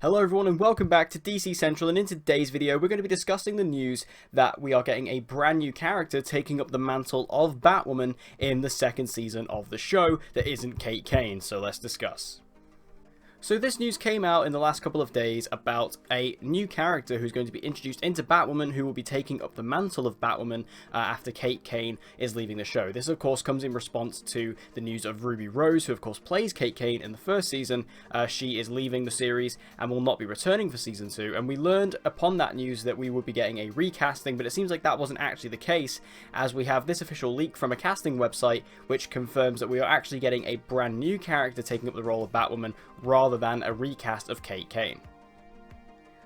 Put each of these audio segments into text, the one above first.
Hello everyone and welcome back to DC Central, and in today's video we're going to be discussing the news that we are getting a brand new character taking up the mantle of Batwoman in the second season of the show that isn't Kate Kane, so let's discuss. So this news came out in the last couple of days about a new character who's going to be introduced into Batwoman, who will be taking up the mantle of Batwoman after Kate Kane is leaving the show. This of course comes in response to the news of Ruby Rose, who of course plays Kate Kane in the first season. She is leaving the series and will not be returning for season 2, and we learned upon that news that we would be getting a recasting, but it seems like that wasn't actually the case, as we have this official leak from a casting website which confirms that we are actually getting a brand new character taking up the role of Batwoman rather than a recast of Kate Kane.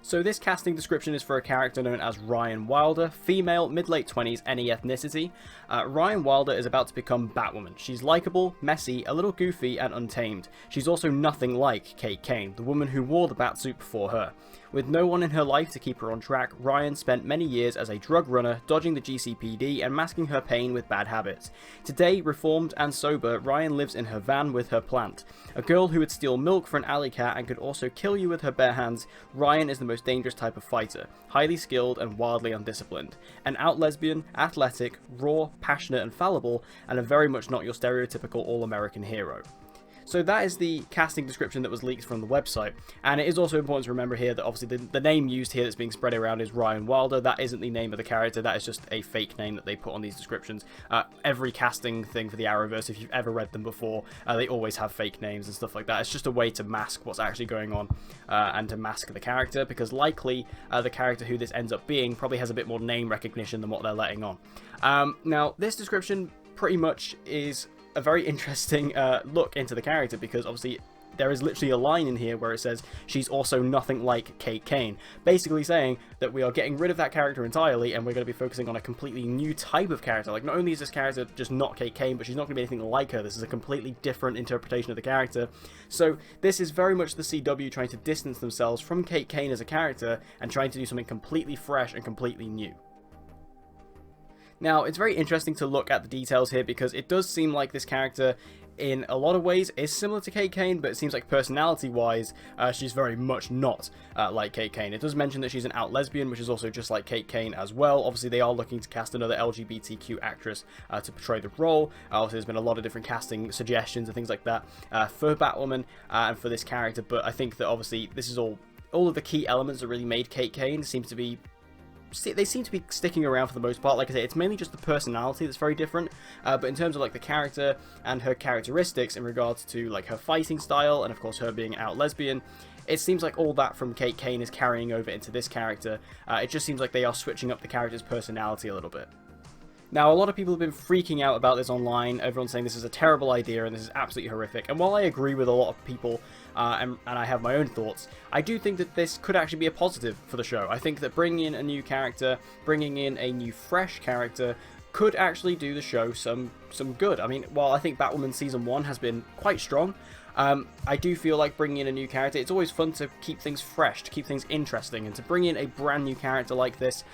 So this casting description is for a character known as Ryan Wilder, female, mid-late 20s, any ethnicity. Ryan Wilder is about to become Batwoman. She's likeable, messy, a little goofy, and untamed. She's also nothing like Kate Kane, the woman who wore the Batsuit before her. With no one in her life to keep her on track, Ryan spent many years as a drug runner, dodging the GCPD and masking her pain with bad habits. Today, reformed and sober, Ryan lives in her van with her plant. A girl who would steal milk for an alley cat and could also kill you with her bare hands, Ryan is the most dangerous type of fighter, highly skilled and wildly undisciplined. An out lesbian, athletic, raw, passionate and fallible, and a very much not your stereotypical all-American hero. So that is the casting description that was leaked from the website, and it is also important to remember here that obviously the name used here that's being spread around is Ryan Wilder. That isn't the name of the character, that is just a fake name that they put on these descriptions. Every casting thing for the Arrowverse, if you've ever read them before, they always have fake names and stuff like that. It's just a way to mask what's actually going on and to mask the character, because likely the character who this ends up being probably has a bit more name recognition than what they're letting on. Now, this description pretty much is a very interesting look into the character, because obviously there is literally a line in here where it says she's also nothing like Kate Kane, basically saying that we are getting rid of that character entirely and we're going to be focusing on a completely new type of character. Like, not only is this character just not Kate Kane, but she's not going to be anything like her. This is a completely different interpretation of the character. So this is very much the CW trying to distance themselves from Kate Kane as a character and trying to do something completely fresh and completely new. Now, it's very interesting to look at the details here, because it does seem like this character in a lot of ways is similar to Kate Kane, but it seems like personality-wise, she's very much not like Kate Kane. It does mention that she's an out lesbian, which is also just like Kate Kane as well. Obviously, they are looking to cast another LGBTQ actress to portray the role. Obviously, there's been a lot of different casting suggestions and things like that for Batwoman and for this character, but I think that obviously this is all of the key elements that really made Kate Kane they seem to be sticking around for the most part. Like I say, it's mainly just the personality that's very different, but in terms of like the character and her characteristics in regards to like her fighting style and of course her being out lesbian, it seems like all that from Kate Kane is carrying over into this character. It just seems like they are switching up the character's personality a little bit. Now, a lot of people have been freaking out about this online, everyone's saying this is a terrible idea and this is absolutely horrific, and while I agree with a lot of people, and I have my own thoughts, I do think that this could actually be a positive for the show. I think that bringing in a new character, bringing in a new fresh character, could actually do the show some good. I mean, while I think Batwoman Season 1 has been quite strong, I do feel like bringing in a new character, it's always fun to keep things fresh, to keep things interesting, and to bring in a brand new character like this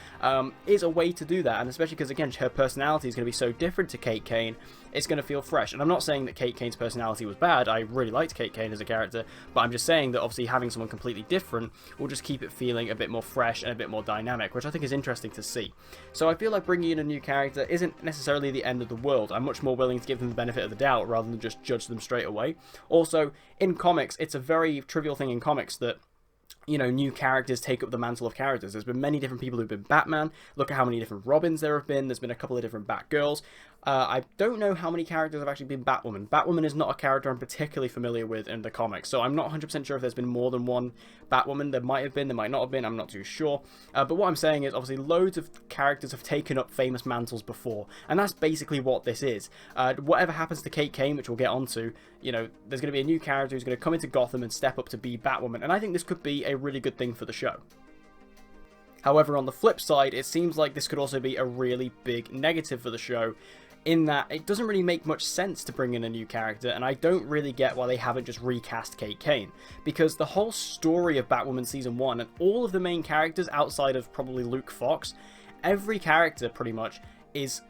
is a way to do that, and especially because, again, her personality is going to be so different to Kate Kane, it's going to feel fresh. And I'm not saying that Kate Kane's personality was bad, I really liked Kate Kane as a character, but I'm just saying that obviously having someone completely different will just keep it feeling a bit more fresh and a bit more dynamic, which I think is interesting to see. So I feel like bringing in a new character isn't necessarily the end of the world. I'm much more willing to give them the benefit of the doubt rather than just judge them straight away. Also, in comics, it's a very trivial thing in comics that, you know, new characters take up the mantle of characters. There's been many different people who've been Batman. Look at how many different Robins there have been. There's been a couple of different Batgirls. I don't know how many characters have actually been Batwoman. Batwoman is not a character I'm particularly familiar with in the comics, so I'm not 100% sure if there's been more than one Batwoman. There might have been, there might not have been, I'm not too sure. But what I'm saying is, obviously, loads of characters have taken up famous mantles before, and that's basically what this is. Whatever happens to Kate Kane, which we'll get onto, you know, there's going to be a new character who's going to come into Gotham and step up to be Batwoman, and I think this could be a really good thing for the show. However, on the flip side, it seems like this could also be a really big negative for the show, in that it doesn't really make much sense to bring in a new character, and I don't really get why they haven't just recast Kate Kane, because the whole story of Batwoman Season 1 and all of the main characters outside of probably Luke Fox, every character pretty much is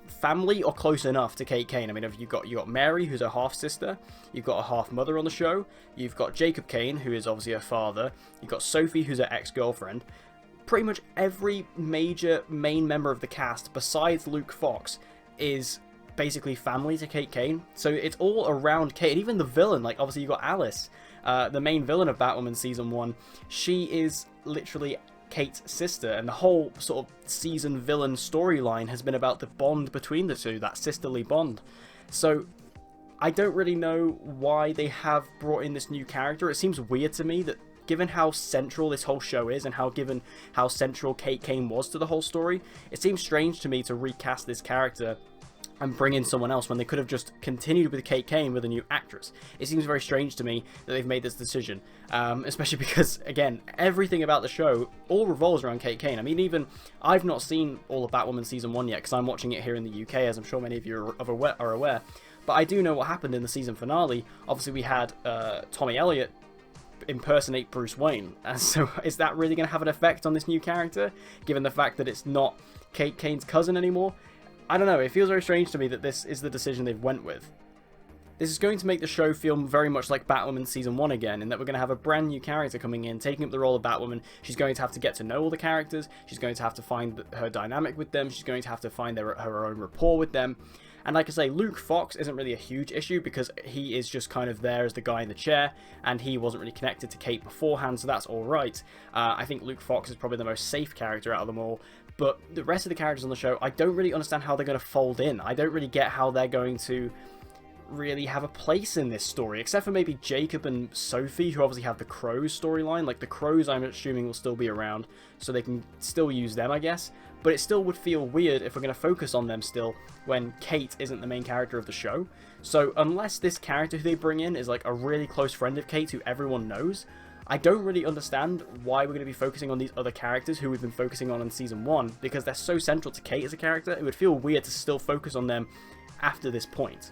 family or close enough to Kate Kane. I mean, you got Mary, who's a half-sister, you've got a half-mother on the show, you've got Jacob Kane, who is obviously her father, you've got Sophie, who's her ex-girlfriend. Pretty much every major main member of the cast, besides Luke Fox, is basically family to Kate Kane. So it's all around Kate. And even the villain, like obviously you got Alice, the main villain of Batwoman Season 1, she is literally Kate's sister, and the whole sort of season villain storyline has been about the bond between the two, that sisterly bond. So I don't really know why they have brought in this new character. It seems weird to me that given how central this whole show is and given how central Kate Kane was to the whole story, it seems strange to me to recast this character and bring in someone else when they could have just continued with Kate Kane with a new actress. It seems very strange to me that they've made this decision, especially because, again, everything about the show all revolves around Kate Kane. I mean, even I've not seen all of Batwoman Season 1 yet because I'm watching it here in the UK, as I'm sure many of you are aware. But I do know what happened in the season finale. Obviously, we had Tommy Elliott impersonate Bruce Wayne, and so is that really going to have an effect on this new character, given the fact that it's not Kate Kane's cousin anymore? I don't know, it feels very strange to me that this is the decision they've went with. This is going to make the show feel very much like Batwoman Season 1 again, in that we're going to have a brand new character coming in, taking up the role of Batwoman. She's going to have to get to know all the characters, she's going to have to find her dynamic with them, she's going to have to find her own rapport with them. And like I say, Luke Fox isn't really a huge issue because he is just kind of there as the guy in the chair, and he wasn't really connected to Kate beforehand, so that's alright. I think Luke Fox is probably the most safe character out of them all, but the rest of the characters on the show, I don't really understand how they're going to fold in. I don't really get how they're going to really have a place in this story, except for maybe Jacob and Sophie, who obviously have the Crows storyline. Like, the Crows, I'm assuming, will still be around, so they can still use them, I guess. But it still would feel weird if we're going to focus on them still when Kate isn't the main character of the show. So unless this character who they bring in is like a really close friend of Kate who everyone knows, I don't really understand why we're going to be focusing on these other characters who we've been focusing on in Season 1, because they're so central to Kate as a character. It would feel weird to still focus on them after this point.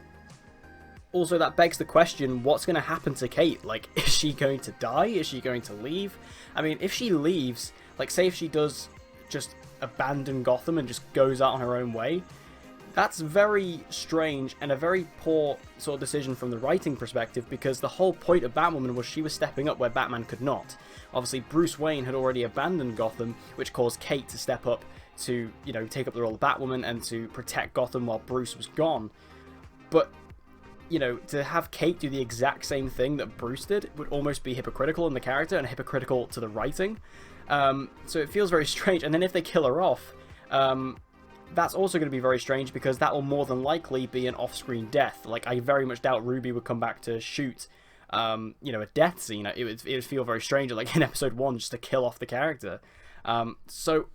Also, that begs the question, what's going to happen to Kate? Like, is she going to die? Is she going to leave? I mean, if she leaves, like, say if she does just abandon Gotham and just goes out on her own way, that's very strange and a very poor sort of decision from the writing perspective, because the whole point of Batwoman was she was stepping up where Batman could not. Obviously, Bruce Wayne had already abandoned Gotham, which caused Kate to step up to, you know, take up the role of Batwoman and to protect Gotham while Bruce was gone. But, you know, to have Kate do the exact same thing that Bruce did would almost be hypocritical in the character and hypocritical to the writing. So it feels very strange. And then if they kill her off, that's also going to be very strange, because that will more than likely be an off-screen death. Like, I very much doubt Ruby would come back to shoot, you know, a death scene. It would feel very strange, like in episode 1, just to kill off the character. So,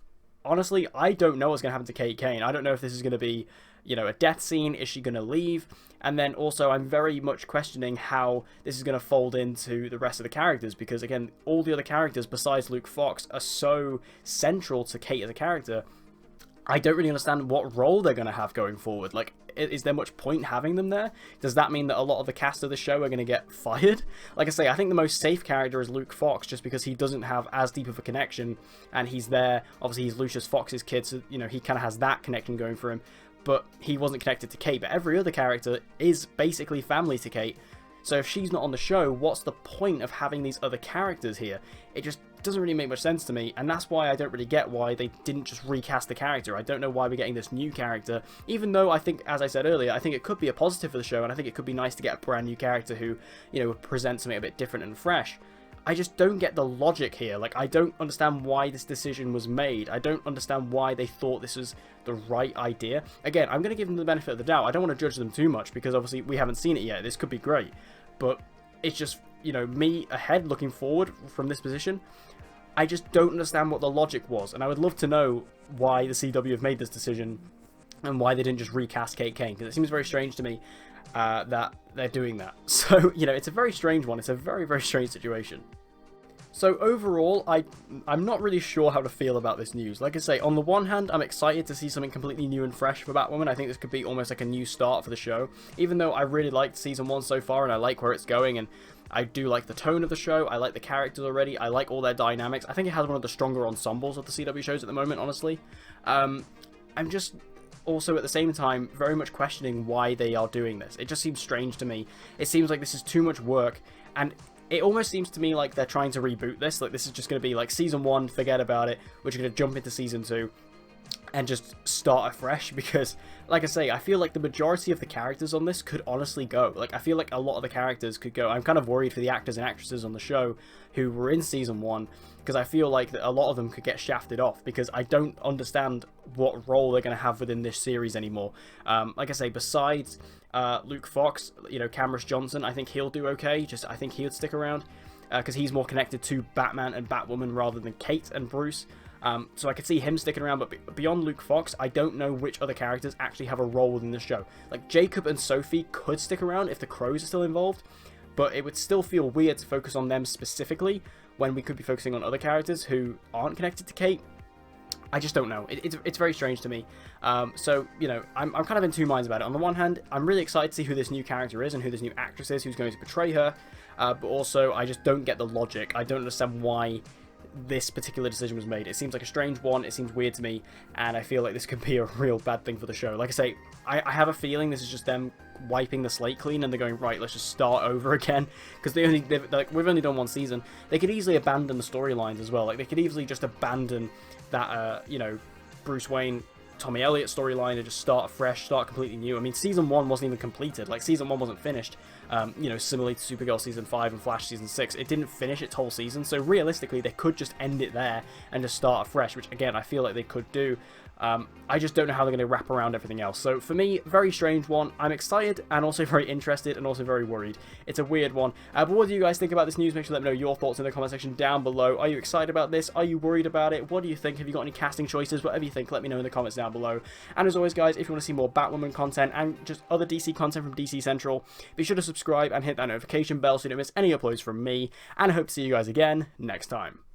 honestly, I don't know what's going to happen to Kate Kane. I don't know if this is going to be, you know, a death scene. Is she going to leave? And then also, I'm very much questioning how this is going to fold into the rest of the characters, because, again, all the other characters besides Luke Fox are so central to Kate as a character. I don't really understand what role they're going to have going forward. Like, is there much point having them there? Does that mean that a lot of the cast of the show are going to get fired? Like I say, I think the most safe character is Luke Fox, just because he doesn't have as deep of a connection, and he's there. Obviously, he's Lucius Fox's kid, so, you know, he kind of has that connection going for him, but he wasn't connected to Kate. But every other character is basically family to Kate. So if she's not on the show, what's the point of having these other characters here? It just doesn't really make much sense to me, and that's why I don't really get why they didn't just recast the character. I don't know why we're getting this new character, even though I think, as I said earlier, I think it could be a positive for the show, and I think it could be nice to get a brand new character who, you know, would present something a bit different and fresh. I just don't get the logic here. Like, I don't understand why this decision was made. I don't understand why they thought this was the right idea. Again, I'm going to give them the benefit of the doubt. I don't want to judge them too much, because obviously we haven't seen it yet. This could be great, but it's just, you know, me ahead looking forward from this position. I just don't understand what the logic was, and I would love to know why the CW have made this decision and why they didn't just recast Kate Kane, because it seems very strange to me that they're doing that. So, you know, it's a very strange one. It's a very, very strange situation. So overall, I'm not really sure how to feel about this news. Like I say, on the one hand, I'm excited to see something completely new and fresh for Batwoman. I think this could be almost like a new start for the show, even though I really liked Season 1 so far, and I like where it's going, and I do like the tone of the show. I like the characters already. I like all their dynamics. I think it has one of the stronger ensembles of the CW shows at the moment, honestly. I'm just also at the same time very much questioning why they are doing this. It just seems strange to me. It seems like this is too much work, and it almost seems to me like they're trying to reboot this. Like, this is just going to be like season 1, forget about it, we're just going to jump into season 2 and just start afresh, because, like I say, I feel like the majority of the characters on this could honestly go. Like, I feel like a lot of the characters could go. I'm kind of worried for the actors and actresses on the show who were in season 1, because I feel like a lot of them could get shafted off, because I don't understand what role they're going to have within this series anymore. Like I say, besides Luke Fox, you know, Cameron Johnson, I think he'll do okay. I think he would stick around, because he's more connected to Batman and Batwoman rather than Kate and Bruce. So I could see him sticking around, but beyond Luke Fox, I don't know which other characters actually have a role within the show. Like, Jacob and Sophie could stick around if the Crows are still involved, but it would still feel weird to focus on them specifically when we could be focusing on other characters who aren't connected to Kate. I just don't know. It's very strange to me. So, you know, I'm kind of in two minds about it. On the one hand, I'm really excited to see who this new character is and who this new actress is who's going to portray her, but also I just don't get the logic. I don't understand why this particular decision was made. It seems like a strange one, it seems weird to me, and I feel like this could be a real bad thing for the show. Like I say, I have a feeling this is just them wiping the slate clean and they're going, right, let's just start over again, because we've only done one season. They could easily abandon the storylines as well. Like, they could easily just abandon that you know, Bruce Wayne, Tommy Elliott storyline and just start fresh, start completely new. I mean, season 1 wasn't even completed. Like, season 1 wasn't finished. You know, similarly to Supergirl season 5 and Flash season 6, it didn't finish its whole season. So realistically, they could just end it there and just start afresh, which again, I feel like they could do. I just don't know how they're going to wrap around everything else. So for me, very strange one. I'm excited and also very interested and also very worried. It's a weird one. But what do you guys think about this news? Make sure to let me know your thoughts in the comment section down below. Are you excited about this? Are you worried about it? What do you think? Have you got any casting choices? Whatever you think, let me know in the comments down below. And as always, guys, if you want to see more Batwoman content and just other DC content from DC Central, be sure to subscribe and hit that notification bell so you don't miss any uploads from me. And I hope to see you guys again next time.